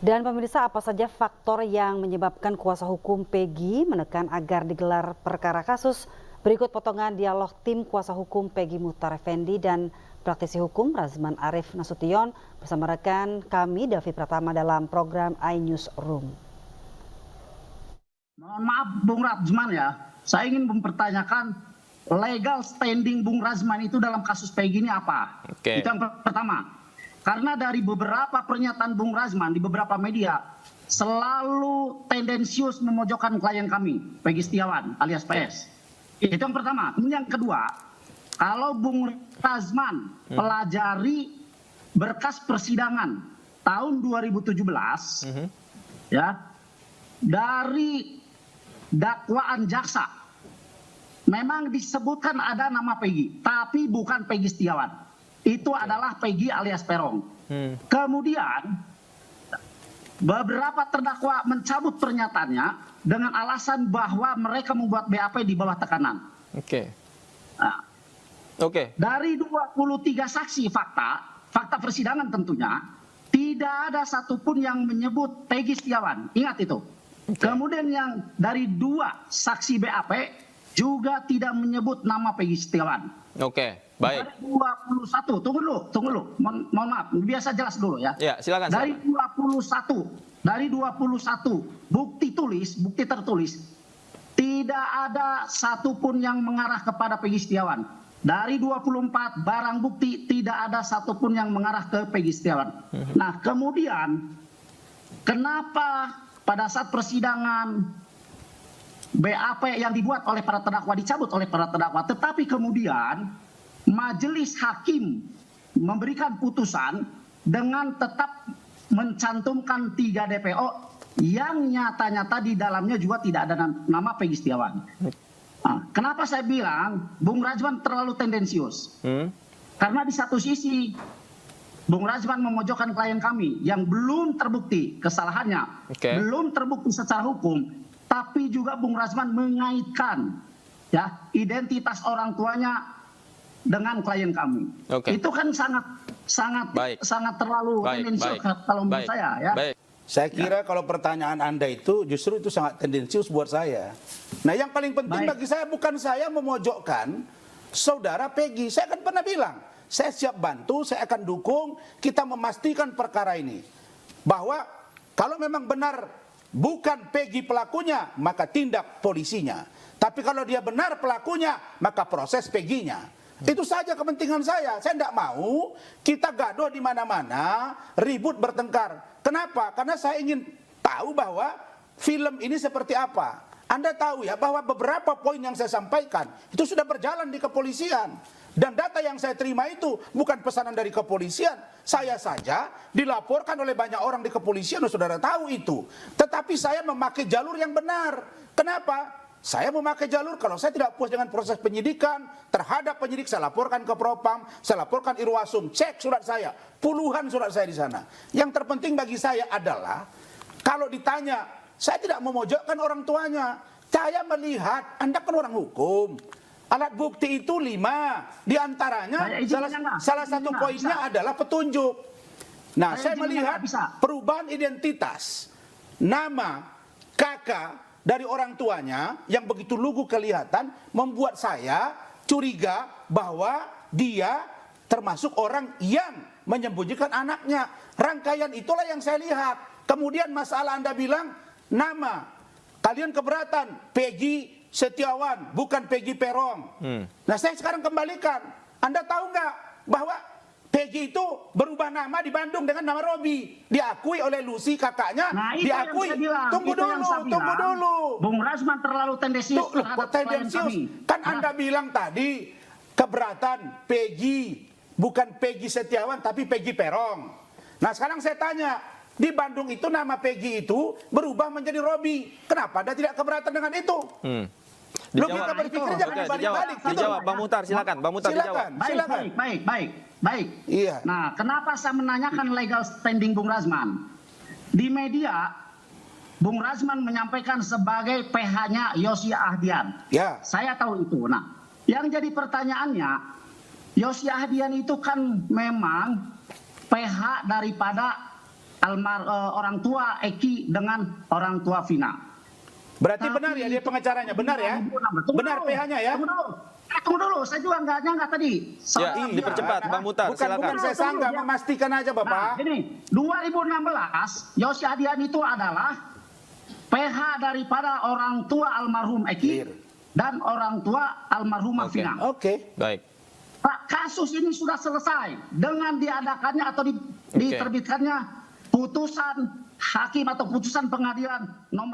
Dan pemirsa, apa saja faktor yang menyebabkan kuasa hukum Peggy menekan agar digelar perkara kasus? Berikut potongan dialog tim kuasa hukum Peggy Muchtar Effendi dan praktisi hukum Razman Arif Nasution bersama rekan kami Davi Pratama dalam program iNewsroom. Mohon maaf Bung Razman ya, saya ingin mempertanyakan legal standing Bung Razman itu dalam kasus Peggy ini apa? Itu yang pertama. Karena dari beberapa pernyataan Bung Razman di beberapa media selalu tendensius memojokkan klien kami, Peggy Setiawan alias PS. Itu yang pertama. Kemudian yang kedua, kalau Bung Razman pelajari berkas persidangan tahun 2017, ya, dari dakwaan jaksa, memang disebutkan ada nama Peggy, tapi bukan Peggy Setiawan. Itu adalah Peggy alias Peron. Kemudian beberapa terdakwa mencabut pernyataannya dengan alasan bahwa mereka membuat BAP di bawah tekanan. Nah, dari 23 saksi fakta persidangan tentunya, tidak ada satupun yang menyebut Peggy Setiawan. Ingat itu. Kemudian yang dari 2 saksi BAP juga tidak menyebut nama Peggy Setiawan. Baik. Dari 21, tunggu dulu. Mohon maaf, biasa jelas dulu ya. Ya, silakan. Dari 21 bukti tertulis tidak ada satupun yang mengarah kepada Peggy Setiawan. Dari 24 barang bukti tidak ada satupun yang mengarah ke Peggy Setiawan. Nah, kemudian kenapa pada saat persidangan BAP yang dibuat oleh para terdakwa dicabut oleh para terdakwa, tetapi kemudian majelis hakim memberikan putusan dengan tetap mencantumkan 3 DPO yang nyata-nyata di dalamnya juga tidak ada nama Peggy Setiawan. Nah, kenapa saya bilang Bung Razman terlalu tendensius? Karena di satu sisi Bung Razman memojokkan klien kami yang belum terbukti kesalahannya, belum terbukti secara hukum, tapi juga Bung Razman mengaitkan ya identitas orang tuanya dengan klien kami. Itu kan sangat terlalu tendensius kalau menurut saya ya. Saya kira kalau pertanyaan Anda itu justru itu sangat tendensius buat saya. Nah, yang paling penting bagi saya bukan saya memojokkan saudara Peggy. Saya kan pernah bilang, saya siap bantu, saya akan dukung kita memastikan perkara ini. Bahwa kalau memang benar bukan Peggy pelakunya, maka tindak polisinya. Tapi kalau dia benar pelakunya, maka proses Peggy-nya. Itu saja kepentingan saya. Saya tidak mau kita gaduh di mana-mana, ribut bertengkar. Kenapa? Karena saya ingin tahu bahwa film ini seperti apa. Anda tahu ya bahwa beberapa poin yang saya sampaikan itu sudah berjalan di kepolisian. Dan data yang saya terima itu bukan pesanan dari kepolisian. Saya saja dilaporkan oleh banyak orang di kepolisian, saudara tahu itu. Tetapi saya memakai jalur yang benar. Kenapa? Saya memakai jalur kalau saya tidak puas dengan proses penyidikan terhadap penyidik, saya laporkan ke Propam, saya laporkan Irwasum, cek surat saya, puluhan surat saya di sana. Yang terpenting bagi saya adalah kalau ditanya, saya tidak memojokkan orang tuanya. Saya melihat Anda kan orang hukum. Alat bukti itu 5, diantaranya salah satu poinnya adalah petunjuk. Nah, saya melihat perubahan identitas, nama, kakak dari orang tuanya yang begitu lugu kelihatan membuat saya curiga bahwa dia termasuk orang yang menyembunyikan anaknya. Rangkaian itulah yang saya lihat. Kemudian masalah Anda bilang nama, kalian keberatan Peggy Setiawan bukan Peggy Peron. Nah, saya sekarang kembalikan. Anda tahu nggak bahwa Peggy itu berubah nama di Bandung dengan nama Robi, diakui oleh Lucy kakaknya, diakui. Tunggu dulu. Bung Razman terlalu tendensius terhadap klien kami. Kan Anda bilang tadi keberatan Peggy bukan Peggy Setiawan tapi Peggy Peron. Nah, sekarang saya tanya, di Bandung itu nama Peggy itu berubah menjadi Robi. Kenapa Anda tidak keberatan dengan itu? Dijawab. Dijawab. Bang Muchtar, silakan. Bang Muchtar dijawab. Baik. Iya. Nah, kenapa saya menanyakan legal standing Bung Razman? Di media, Bung Razman menyampaikan sebagai PH-nya Yosia Ahdian. Ya. Saya tahu itu. Nah, yang jadi pertanyaannya, Yosia Ahdian itu kan memang PH daripada orang tua Eki dengan orang tua Vina. Berarti Tapi benar ya dia pengacaranya, benar ya? Benar PH-nya ya? Tunggu dulu, saya juga nggak nyangka tadi. Ya, dipercepat, Bang Muhtar, silakan. Bukan saya sanggah, memastikan aja Bapak. Nah, ini 2016 Yosi Adian itu adalah PH daripada orang tua almarhum Eki dan orang tua almarhumah Oke. Vina. Oke. Baik. Pak, kasus ini sudah selesai dengan diadakannya atau diterbitkannya putusan hakim atau putusan pengadilan nomor